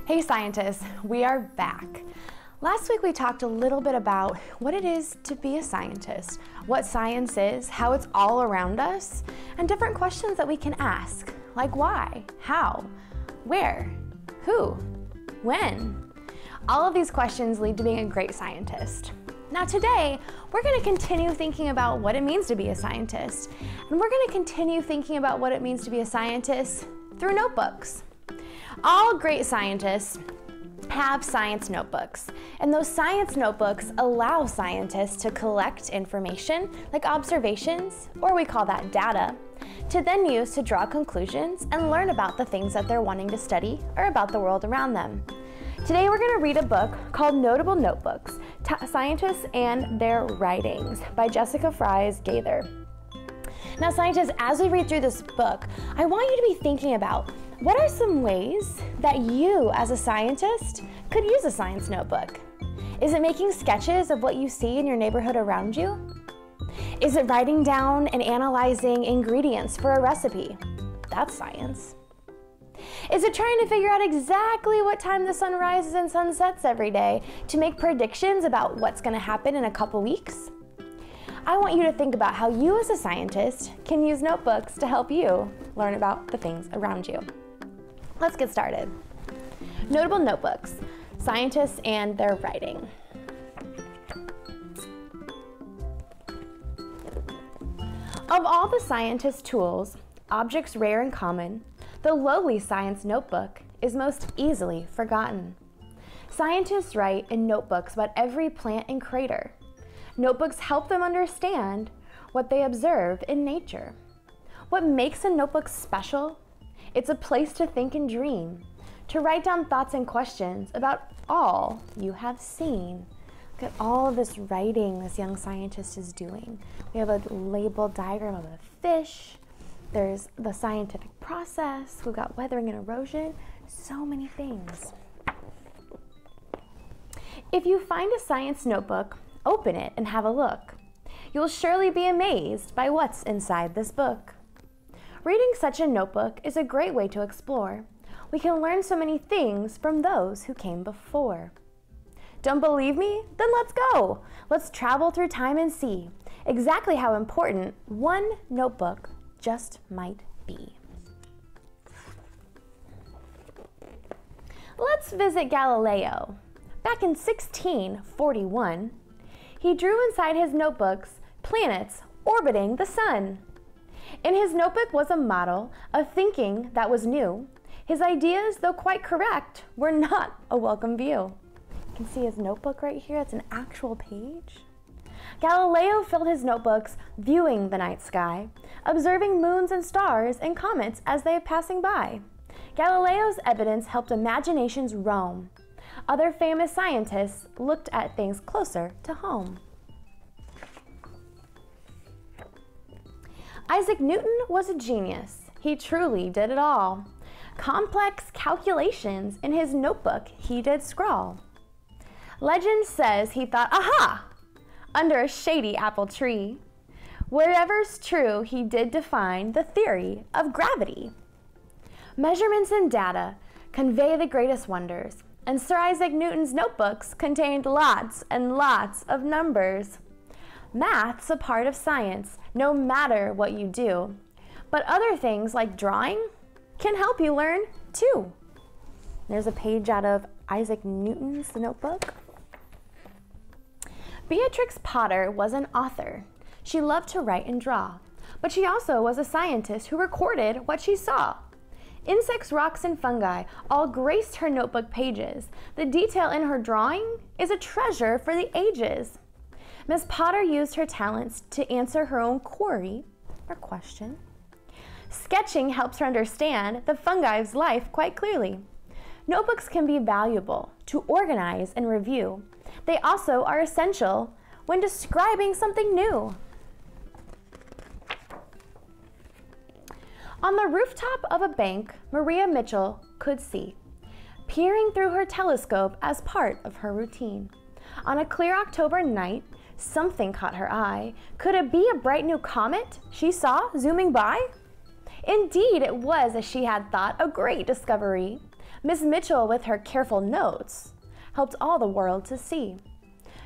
Hey scientists, we are back. Last week we talked a little bit about what it is to be a scientist, what science is, how it's all around us, and different questions that we can ask, like why, how, where, who, when. All of these questions lead to being a great scientist. Now today, we're going to continue thinking about what it means to be a scientist, and we're going to continue thinking about what it means to be a scientist through notebooks. All great scientists have science notebooks, and those science notebooks allow scientists to collect information like observations, or we call that data, to then use to draw conclusions and learn about the things that they're wanting to study or about the world around them. Today we're going to read a book called Notable Notebooks, Scientists and Their Writings by Jessica Fries Gaither. Now scientists, as we read through this book, I want you to be thinking about what are some ways that you as a scientist could use a science notebook? Is it making sketches of what you see in your neighborhood around you? Is it writing down and analyzing ingredients for a recipe? That's science. Is it trying to figure out exactly what time the sun rises and sun sets every day to make predictions about what's going to happen in a couple weeks? I want you to think about how you as a scientist can use notebooks to help you learn about the things around you. Let's get started. Notable notebooks, scientists and their writing. Of all the scientist's tools, objects rare and common, the lowly science notebook is most easily forgotten. Scientists write in notebooks about every plant and crater. Notebooks help them understand what they observe in nature. What makes a notebook special? It's a place to think and dream, to write down thoughts and questions about all you have seen. Look at all of this writing this young scientist is doing. We have a labeled diagram of a fish. There's the scientific process. We've got weathering and erosion. So many things. If you find a science notebook, open it and have a look. You'll surely be amazed by what's inside this book. Reading such a notebook is a great way to explore. We can learn so many things from those who came before. Don't believe me? Then let's go. Let's travel through time and see exactly how important one notebook just might be. Let's visit Galileo. Back in 1641, he drew inside his notebooks planets orbiting the sun. In his notebook was a model of thinking that was new. His ideas, though quite correct, were not a welcome view. You can see his notebook right here. It's an actual page. Galileo filled his notebooks viewing the night sky, observing moons and stars and comets as they were passing by. Galileo's evidence helped imaginations roam. Other famous scientists looked at things closer to home. Isaac Newton was a genius. He truly did it all. Complex calculations in his notebook he did scrawl. Legend says he thought, aha, under a shady apple tree. Wherever's true, he did define the theory of gravity. Measurements and data convey the greatest wonders, and Sir Isaac Newton's notebooks contained lots and lots of numbers. Math's a part of science, no matter what you do. But other things like drawing can help you learn too. There's a page out of Isaac Newton's notebook. Beatrix Potter was an author. She loved to write and draw, but she also was a scientist who recorded what she saw. Insects, rocks, and fungi all graced her notebook pages. The detail in her drawing is a treasure for the ages. Miss Potter used her talents to answer her own query or question. Sketching helps her understand the fungi's life quite clearly. Notebooks can be valuable to organize and review. They also are essential when describing something new. On the rooftop of a bank, Maria Mitchell could see, peering through her telescope as part of her routine. On a clear October night, something caught her eye. Could it be a bright new comet she saw zooming by? Indeed, it was, as she had thought, a great discovery. Miss Mitchell, with her careful notes, helped all the world to see.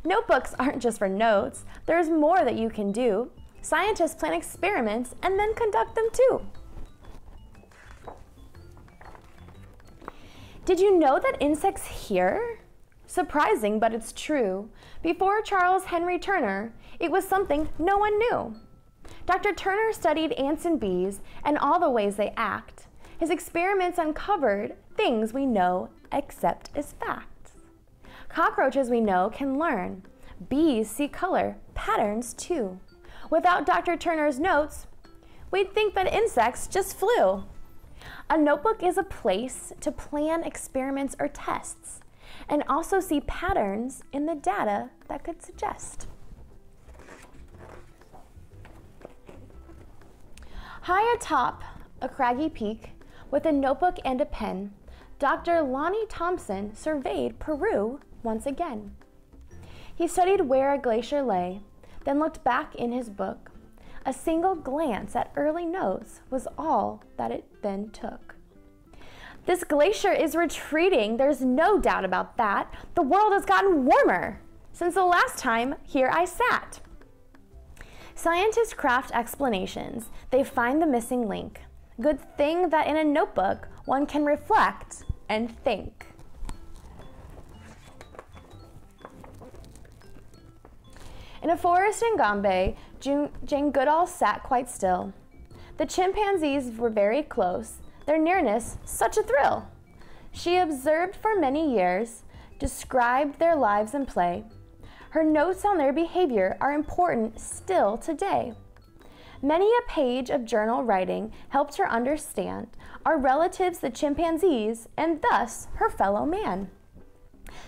Notebooks aren't just for notes. There's more that you can do. Scientists plan experiments and then conduct them too. Did you know that insects hear? Surprising, but it's true. Before Charles Henry Turner, it was something no one knew. Dr. Turner studied ants and bees and all the ways they act. His experiments uncovered things we know accept as facts. Cockroaches, we know, can learn. Bees see color, patterns too. Without Dr. Turner's notes, we'd think that insects just flew. A notebook is a place to plan experiments or tests, and also see patterns in the data that could suggest. High atop a craggy peak, with a notebook and a pen, Dr. Lonnie Thompson surveyed Peru once again. He studied where a glacier lay, then looked back in his book. A single glance at early notes was all that it then took. This glacier is retreating, there's no doubt about that. The world has gotten warmer since the last time here I sat. Scientists craft explanations. They find the missing link. Good thing that in a notebook, one can reflect and think. In a forest in Gombe, Jane Goodall sat quite still. The chimpanzees were very close, their nearness such a thrill. She observed for many years, described their lives and play. Her notes on their behavior are important still today. Many a page of journal writing helped her understand our relatives, the chimpanzees, and thus her fellow man.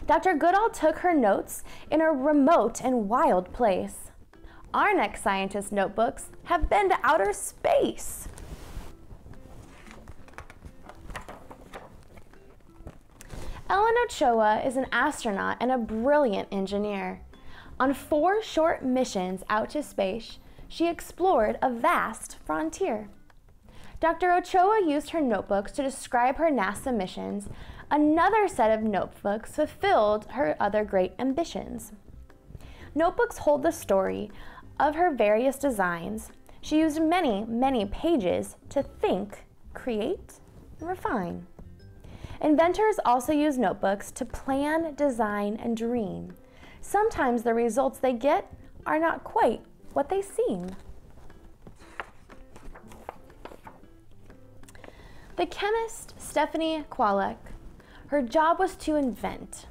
Dr. Goodall took her notes in a remote and wild place. Our next scientist notebooks have been to outer space. Ellen Ochoa is an astronaut and a brilliant engineer. On 4 short missions out to space, she explored a vast frontier. Dr. Ochoa used her notebooks to describe her NASA missions. Another set of notebooks fulfilled her other great ambitions. Notebooks hold the story of her various designs. She used many, many pages to think, create, and refine. Inventors also use notebooks to plan, design, and dream. Sometimes the results they get are not quite what they seem. The chemist Stephanie Kwolek, her job was to invent.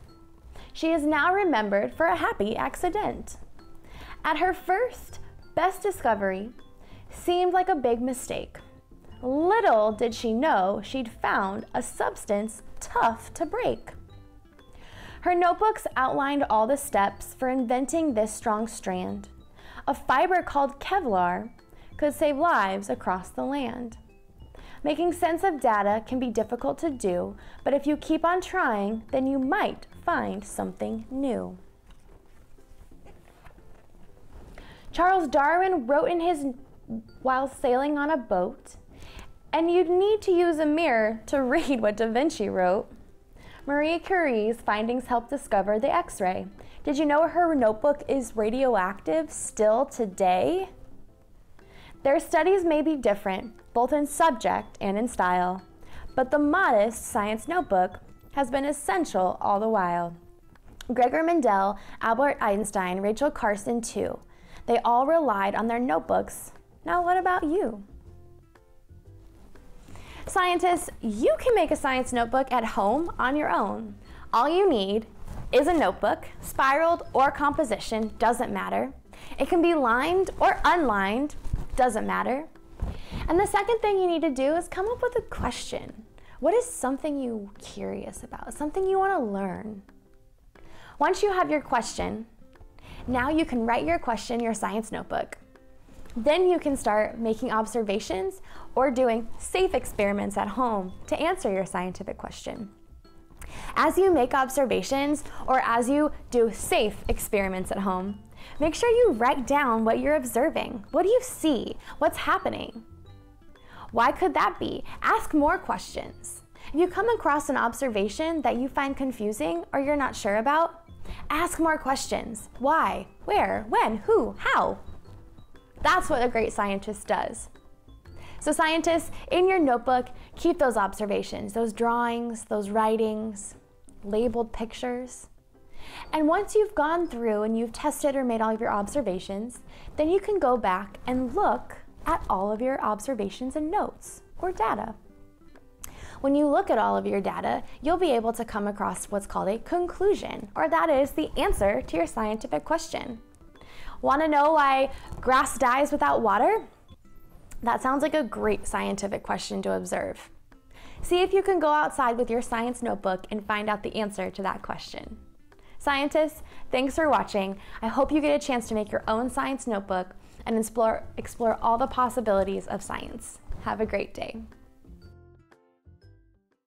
She is now remembered for a happy accident. At her first, best discovery seemed like a big mistake. Little did she know she'd found a substance tough to break. Her notebooks outlined all the steps for inventing this strong strand. A fiber called Kevlar could save lives across the land. Making sense of data can be difficult to do, but if you keep on trying, then you might find something new. Charles Darwin wrote in his while sailing on a boat, and you'd need to use a mirror to read what Da Vinci wrote. Marie Curie's findings helped discover the X-ray. Did you know her notebook is radioactive still today? Their studies may be different, both in subject and in style, but the modest science notebook has been essential all the while. Gregor Mendel, Albert Einstein, Rachel Carson too. They all relied on their notebooks. Now what about you? Scientists, you can make a science notebook at home on your own. All you need is a notebook, spiraled or composition, doesn't matter. It can be lined or unlined, doesn't matter. And the second thing you need to do is come up with a question. What is something you're curious about, something you want to learn? Once you have your question, now you can write your question in your science notebook. Then you can start making observations or doing safe experiments at home to answer your scientific question. As you make observations or as you do safe experiments at home, make sure you write down what you're observing. What do you see? What's happening? Why could that be? Ask more questions. If you come across an observation that you find confusing or you're not sure about, ask more questions. Why? Where? When? Who? How? That's what a great scientist does. So scientists, in your notebook, keep those observations, those drawings, those writings, labeled pictures. And once you've gone through and you've tested or made all of your observations, then you can go back and look at all of your observations and notes or data. When you look at all of your data, you'll be able to come across what's called a conclusion, or that is the answer to your scientific question. Want to know why grass dies without water? That sounds like a great scientific question to observe. See if you can go outside with your science notebook and find out the answer to that question. Scientists, thanks for watching. I hope you get a chance to make your own science notebook and explore all the possibilities of science. Have a great day.